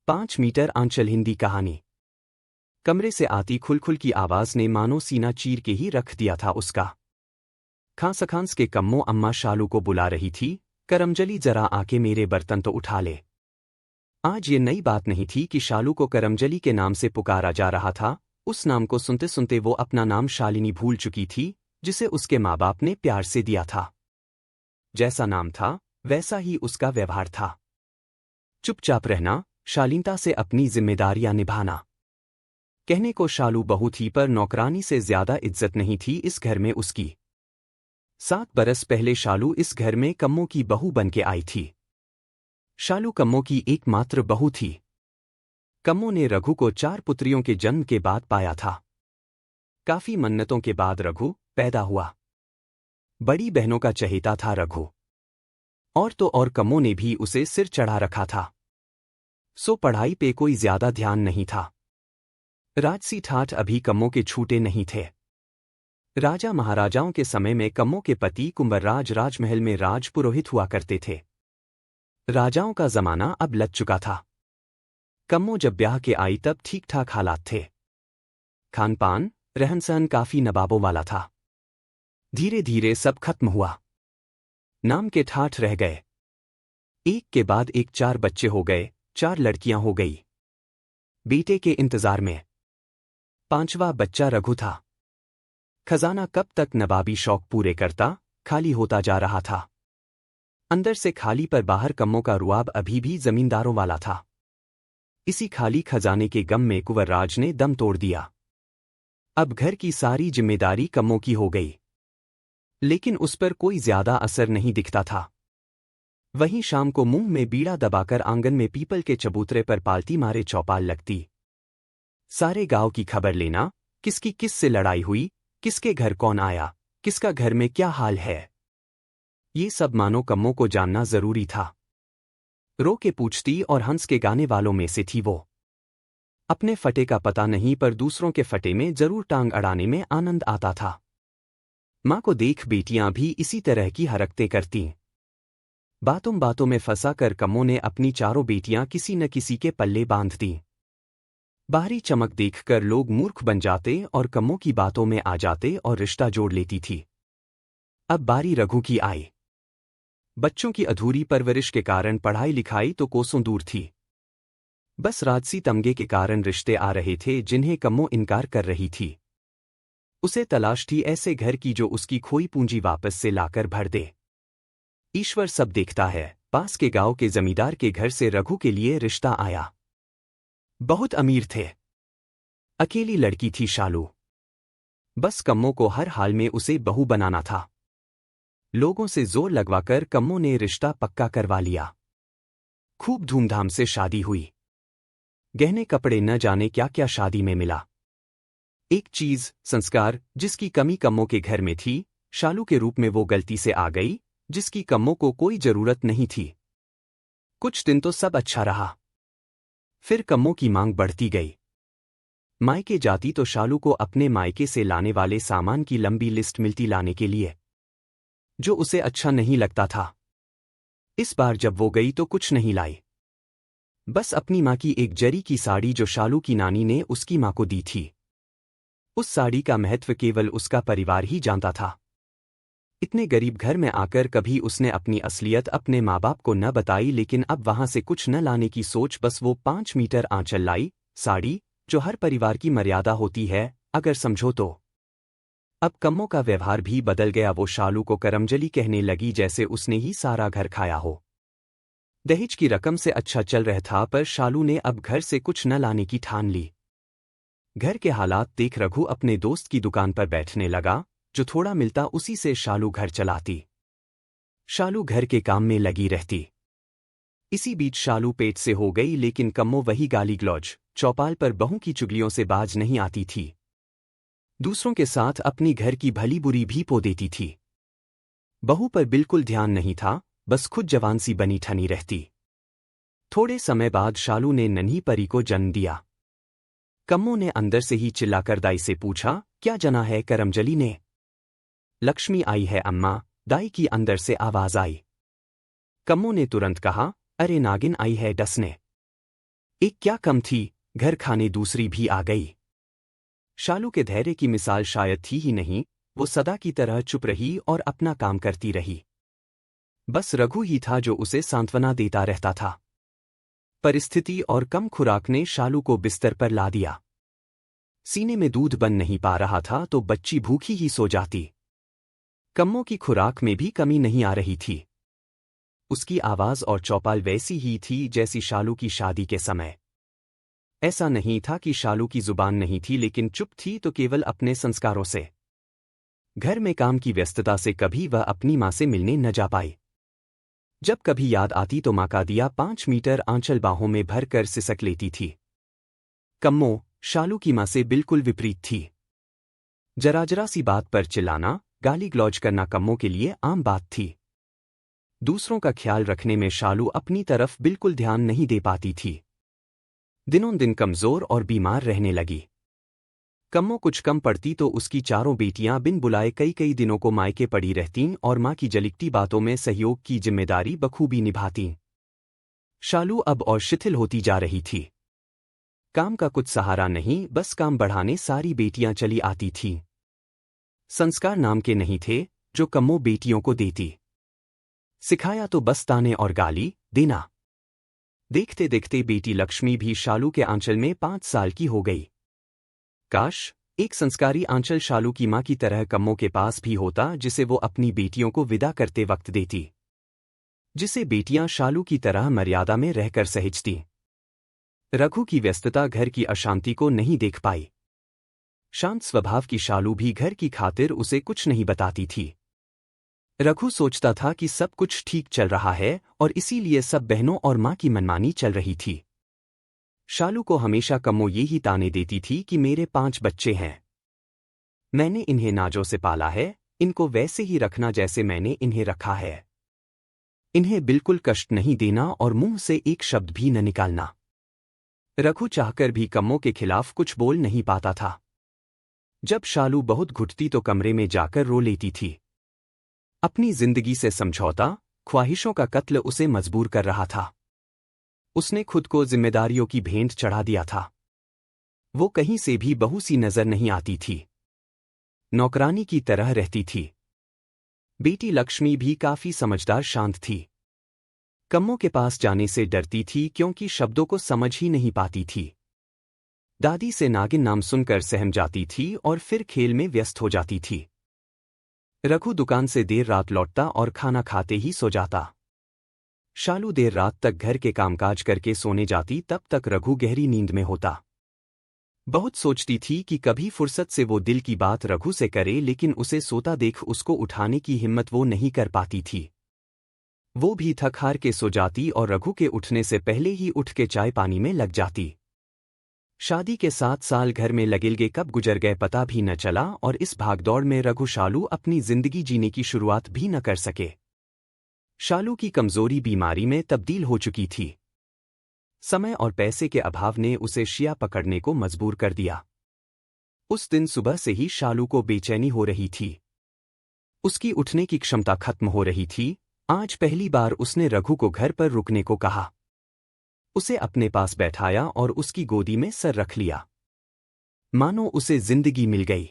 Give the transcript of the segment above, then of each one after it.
5 metre आंचल हिंदी कहानी। कमरे से आती खुलखुल की आवाज ने मानो सीना चीर के ही रख दिया था उसका। खांस के कम्मो अम्मा शालू को बुला रही थी। करमजली जरा आके मेरे बर्तन तो उठा ले। आज ये नई बात नहीं थी कि शालू को करमजली के नाम से पुकारा जा रहा था। उस नाम को सुनते सुनते वो अपना नाम शालिनी भूल चुकी थी, जिसे उसके माँ बाप ने प्यार से दिया था। जैसा नाम था वैसा ही उसका व्यवहार था। चुपचाप रहना, शालीनता से अपनी जिम्मेदारियां निभाना। कहने को शालू बहू थी, पर नौकरानी से ज्यादा इज्जत नहीं थी इस घर में उसकी। 7 बरस पहले शालू इस घर में कम्मो की बहू बन के आई थी। शालू कम्मो की एकमात्र बहू थी। कम्मो ने रघु को 4 पुत्रियों के जन्म के बाद पाया था। काफी मन्नतों के बाद रघु पैदा हुआ। बड़ी बहनों का चहेता था रघु, और तो और कम्मो ने भी उसे सिर चढ़ा रखा था। सो पढ़ाई पे कोई ज्यादा ध्यान नहीं था। राजसी ठाठ अभी कम्मो के छूटे नहीं थे। राजा महाराजाओं के समय में कम्मो के पति कुंभरराज राजमहल में राजपुरोहित हुआ करते थे। राजाओं का जमाना अब लग चुका था। कम्मो जब ब्याह के आई तब ठीक ठाक हालात थे। खान पान रहन सहन काफी नवाबों वाला था। धीरे धीरे सब खत्म हुआ। नाम के ठाठ रह गए। एक के बाद एक 4 बच्चे हो गए। 4 लड़कियां हो गई। बेटे के इंतजार में 5वां बच्चा रघु था। खजाना कब तक नवाबी शौक पूरे करता, खाली होता जा रहा था। अंदर से खाली पर बाहर कम्मों का रुआब अभी भी जमींदारों वाला था। इसी खाली खजाने के गम में कुंवरराज ने दम तोड़ दिया। अब घर की सारी जिम्मेदारी कम्मों की हो गई। लेकिन उस पर कोई ज्यादा असर नहीं दिखता था। वहीं शाम को मुंह में बीड़ा दबाकर आंगन में पीपल के चबूतरे पर पालती मारे चौपाल लगती। सारे गांव की खबर लेना, किसकी किस से लड़ाई हुई, किसके घर कौन आया, किसका घर में क्या हाल है, ये सब मानो कम्मों को जानना जरूरी था। रो के पूछती और हंस के गाने वालों में से थी वो। अपने फटे का पता नहीं, पर दूसरों के फटे में जरूर टांग अड़ाने में आनंद आता था। माँ को देख बेटियां भी इसी तरह की हरकतें करतीं। बातों बातों में फंसा कर कम्मों ने अपनी 4 बेटियां किसी न किसी के पल्ले बांध दी। बाहरी चमक देखकर लोग मूर्ख बन जाते और कम्मों की बातों में आ जाते और रिश्ता जोड़ लेती थी। अब बारी रघु की आई। बच्चों की अधूरी परवरिश के कारण पढ़ाई लिखाई तो कोसों दूर थी। बस राजसी तमगे के कारण रिश्ते आ रहे थे जिन्हें कम्मों इनकार कर रही थी। उसे तलाश थी ऐसे घर की जो उसकी खोई पूंजी वापस से लाकर भर दे। ईश्वर सब देखता है। पास के गांव के जमींदार के घर से रघु के लिए रिश्ता आया। बहुत अमीर थे। अकेली लड़की थी शालू। बस कम्मों को हर हाल में उसे बहू बनाना था। लोगों से जोर लगवाकर कम्मों ने रिश्ता पक्का करवा लिया। खूब धूमधाम से शादी हुई। गहने कपड़े न जाने क्या क्या शादी में मिला। एक चीज, संस्कार, जिसकी कमी कम्मों के घर में थी, शालू के रूप में वो गलती से आ गई, जिसकी कम्मों को कोई जरूरत नहीं थी। कुछ दिन तो सब अच्छा रहा। फिर कम्मों की मांग बढ़ती गई। मायके जाती तो शालू को अपने मायके से लाने वाले सामान की लंबी लिस्ट मिलती लाने के लिए, जो उसे अच्छा नहीं लगता था। इस बार जब वो गई तो कुछ नहीं लाई। बस अपनी माँ की एक जरी की साड़ी जो शालू की नानी ने उसकी माँ को दी थी। उस साड़ी का महत्व केवल उसका परिवार ही जानता था। इतने गरीब घर में आकर कभी उसने अपनी असलियत अपने माँ बाप को न बताई, लेकिन अब वहां से कुछ न लाने की सोच बस वो 5 मीटर आंचल लाई, साड़ी जो हर परिवार की मर्यादा होती है अगर समझो तो। अब कम्मों का व्यवहार भी बदल गया। वो शालू को करमजली कहने लगी जैसे उसने ही सारा घर खाया हो। दहेज की रकम से अच्छा चल रहा था, पर शालू ने अब घर से कुछ न लाने की ठान ली। घर के हालात देख रघु अपने दोस्त की दुकान पर बैठने लगा। जो थोड़ा मिलता उसी से शालू घर चलाती। शालू घर के काम में लगी रहती। इसी बीच शालू पेट से हो गई, लेकिन कम्मो वही गाली गलौज, चौपाल पर बहू की चुगलियों से बाज नहीं आती थी। दूसरों के साथ अपनी घर की भली बुरी भी पो देती थी। बहू पर बिल्कुल ध्यान नहीं था, बस खुद जवान सी बनी ठनी रहती। थोड़े समय बाद शालू ने नन्ही परी को जन्म दिया। कम्मो ने अंदर से ही चिल्लाकर दाई से पूछा, क्या जना है करमजली ने? लक्ष्मी आई है अम्मा, दाई की अंदर से आवाज आई। कम्मो ने तुरंत कहा, अरे नागिन आई है डसने। एक क्या कम थी, घर खाने दूसरी भी आ गई। शालू के धैर्य की मिसाल शायद थी ही नहीं, वो सदा की तरह चुप रही और अपना काम करती रही। बस रघु ही था जो उसे सांत्वना देता रहता था। परिस्थिति और कम खुराक ने शालू को बिस्तर पर ला दिया। सीने में दूध बन नहीं पा रहा था तो बच्ची भूखी ही सो जाती। कम्मों की खुराक में भी कमी नहीं आ रही थी। उसकी आवाज और चौपाल वैसी ही थी जैसी शालू की शादी के समय। ऐसा नहीं था कि शालू की जुबान नहीं थी, लेकिन चुप थी तो केवल अपने संस्कारों से। घर में काम की व्यस्तता से कभी वह अपनी माँ से मिलने न जा पाई। जब कभी याद आती तो माँ का दिया 5 मीटर आंचल बाहों में भर कर सिसक लेती थी। कम्मो शालू की माँ से बिल्कुल विपरीत थी। जरा सी बात पर चिल्लाना, गाली गलौज करना कम्मो के लिए आम बात थी। दूसरों का ख्याल रखने में शालू अपनी तरफ बिल्कुल ध्यान नहीं दे पाती थी। दिनों दिन कमजोर और बीमार रहने लगी। कम्मो कुछ कम पड़ती तो उसकी चारों बेटियां बिन बुलाए कई कई दिनों को मायके पड़ी रहतीं और माँ की जलिकती बातों में सहयोग की जिम्मेदारी बखूबी निभातीं। शालू अब और शिथिल होती जा रही थी। काम का कुछ सहारा नहीं, बस काम बढ़ाने सारी बेटियां चली आती थीं। संस्कार नाम के नहीं थे जो कम्मो बेटियों को देती। सिखाया तो बस ताने और गाली देना। देखते देखते बेटी लक्ष्मी भी शालू के आंचल में 5 साल की हो गई। काश एक संस्कारी आंचल शालू की माँ की तरह कम्मों के पास भी होता, जिसे वो अपनी बेटियों को विदा करते वक्त देती, जिसे बेटियां शालू की तरह मर्यादा में रहकर सहेजती। रघु की व्यस्तता घर की अशांति को नहीं देख पाई। शांत स्वभाव की शालू भी घर की खातिर उसे कुछ नहीं बताती थी। रघु सोचता था कि सब कुछ ठीक चल रहा है और इसीलिए सब बहनों और माँ की मनमानी चल रही थी। शालू को हमेशा कम्मो ये ही ताने देती थी कि मेरे 5 बच्चे हैं, मैंने इन्हें नाजों से पाला है, इनको वैसे ही रखना जैसे मैंने इन्हें रखा है। इन्हें बिल्कुल कष्ट नहीं देना और मुंह से एक शब्द भी न निकालना। रघु चाहकर भी कम्मो के खिलाफ कुछ बोल नहीं पाता था। जब शालू बहुत घुटती तो कमरे में जाकर रो लेती थी। अपनी जिंदगी से समझौता, ख्वाहिशों का कत्ल उसे मजबूर कर रहा था। उसने खुद को जिम्मेदारियों की भेंट चढ़ा दिया था। वो कहीं से भी बहू सी नजर नहीं आती थी। नौकरानी की तरह रहती थी। बेटी लक्ष्मी भी काफी समझदार शांत थी। कम्मो के पास जाने से डरती थी क्योंकि शब्दों को समझ ही नहीं पाती थी। दादी से नागिन नाम सुनकर सहम जाती थी और फिर खेल में व्यस्त हो जाती थी। रघु दुकान से देर रात लौटता और खाना खाते ही सो जाता। शालू देर रात तक घर के कामकाज करके सोने जाती, तब तक रघु गहरी नींद में होता। बहुत सोचती थी कि कभी फुर्सत से वो दिल की बात रघु से करे, लेकिन उसे सोता देख उसको उठाने की हिम्मत वो नहीं कर पाती थी। वो भी थक हार के सो जाती और रघु के उठने से पहले ही उठ के चाय पानी में लग जाती। शादी के 7 साल घर में लगेलगे कब गुजर गए पता भी न चला और इस भागदौड़ में रघु शालू अपनी जिंदगी जीने की शुरुआत भी न कर सके। शालू की कमजोरी बीमारी में तब्दील हो चुकी थी। समय और पैसे के अभाव ने उसे शिया पकड़ने को मजबूर कर दिया। उस दिन सुबह से ही शालू को बेचैनी हो रही थी। उसकी उठने की क्षमता खत्म हो रही थी। आज पहली बार उसने रघु को घर पर रुकने को कहा। उसे अपने पास बैठाया और उसकी गोदी में सर रख लिया, मानो उसे जिंदगी मिल गई।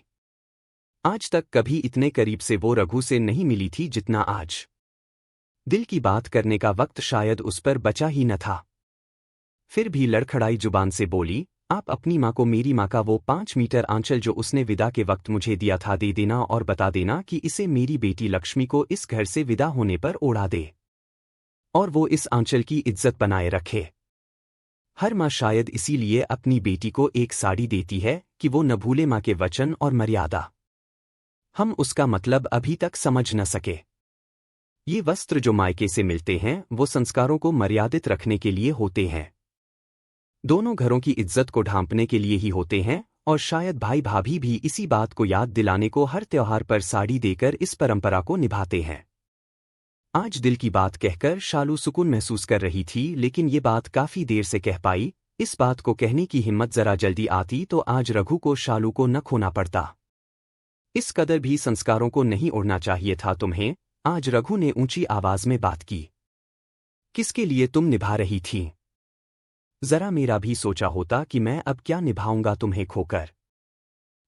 आज तक कभी इतने करीब से वो रघु से नहीं मिली थी जितना आज। दिल की बात करने का वक्त शायद उस पर बचा ही न था। फिर भी लड़खड़ाई जुबान से बोली, आप अपनी माँ को मेरी माँ का वो 5 मीटर आंचल जो उसने विदा के वक्त मुझे दिया था दे देना और बता देना कि इसे मेरी बेटी लक्ष्मी को इस घर से विदा होने पर उड़ा दे और वो इस आंचल की इज्जत बनाए रखे। हर माँ शायद इसीलिए अपनी बेटी को एक साड़ी देती है कि वो न भूले माँ के वचन और मर्यादा। हम उसका मतलब अभी तक समझ न सके। ये वस्त्र जो मायके से मिलते हैं वो संस्कारों को मर्यादित रखने के लिए होते हैं, दोनों घरों की इज्जत को ढांपने के लिए ही होते हैं। और शायद भाई भाभी भी इसी बात को याद दिलाने को हर त्योहार पर साड़ी देकर इस परंपरा को निभाते हैं। आज दिल की बात कहकर शालू सुकून महसूस कर रही थी, लेकिन ये बात काफी देर से कह पाई। इस बात को कहने की हिम्मत जरा जल्दी आती तो आज रघु को शालू को न खोना पड़ता। इस कदर भी संस्कारों को नहीं उड़ना चाहिए था तुम्हें, आज रघु ने ऊंची आवाज में बात की। किसके लिए तुम निभा रही थी जरा मेरा भी सोचा होता कि मैं अब क्या निभाऊंगा तुम्हें खोकर।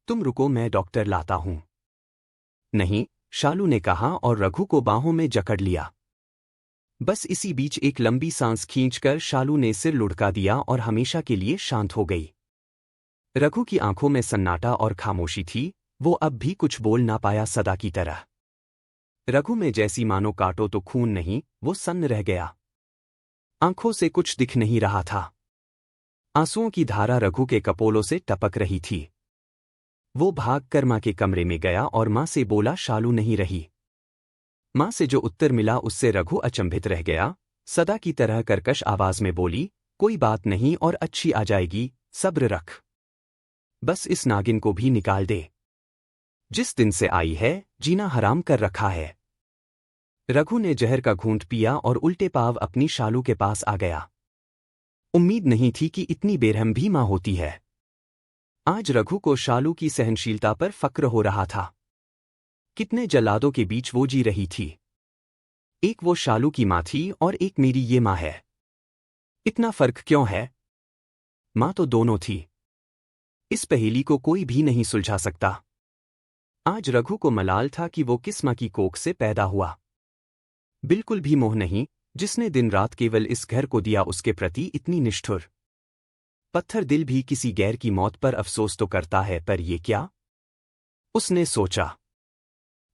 तुम रुको, मैं डॉक्टर लाता हूं। नहीं, शालू ने कहा और रघु को बाहों में जकड़ लिया। बस इसी बीच एक लंबी सांस खींचकर शालू ने सिर लुढ़का दिया और हमेशा के लिए शांत हो गई। रघु की आंखों में सन्नाटा और खामोशी थी, वो अब भी कुछ बोल ना पाया, सदा की तरह। रघु में जैसी मानो काटो तो खून नहीं, वो सन्न रह गया। आंखों से कुछ दिख नहीं रहा था। आंसुओं की धारा रघु के कपोलों से टपक रही थी। वो भागकर मां के कमरे में गया और मां से बोला, शालू नहीं रही। मां से जो उत्तर मिला उससे रघु अचंभित रह गया। सदा की तरह कर्कश आवाज में बोली, कोई बात नहीं और अच्छी आ जाएगी, सब्र रख। बस इस नागिन को भी निकाल दे। जिस दिन से आई है, जीना हराम कर रखा है। रघु ने जहर का घूंट पिया और उल्टे पांव अपनी शालू के पास आ गया। उम्मीद नहीं थी कि इतनी बेरहम भी मां होती है। आज रघु को शालू की सहनशीलता पर फक्र हो रहा था। कितने जल्लादों के बीच वो जी रही थी। एक वो शालू की मां थी और एक मेरी ये मां है। इतना फर्क क्यों है? मां तो दोनों थी। इस पहेली को कोई भी नहीं सुलझा सकता। आज रघु को मलाल था कि वो किस मां की कोख से पैदा हुआ। बिल्कुल भी मोह नहीं, जिसने दिन रात केवल इस घर को दिया उसके प्रति इतनी निष्ठुर। पत्थर दिल भी किसी गैर की मौत पर अफसोस तो करता है, पर ये क्या? उसने सोचा।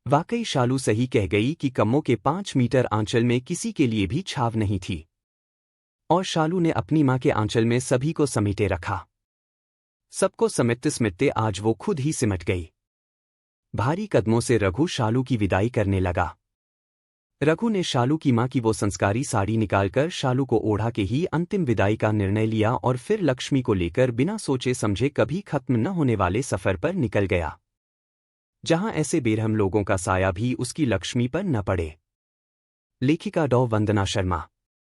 वाकई शालू सही कह गई कि कम्मों के 5 मीटर आंचल में किसी के लिए भी छाव नहीं थी। और शालू ने अपनी मां के आंचल में सभी को समेटे रखा। सबको समेटते समेटते आज वो खुद ही सिमट गई। भारी कदमों से रघु शालू की विदाई करने लगा। रघु ने शालू की मां की वो संस्कारी साड़ी निकालकर शालू को ओढ़ा के ही अंतिम विदाई का निर्णय लिया और फिर लक्ष्मी को लेकर बिना सोचे समझे कभी खत्म न होने वाले सफर पर निकल गया, जहां ऐसे बेरहम लोगों का साया भी उसकी लक्ष्मी पर न पड़े। लेखिका डॉ वंदना शर्मा।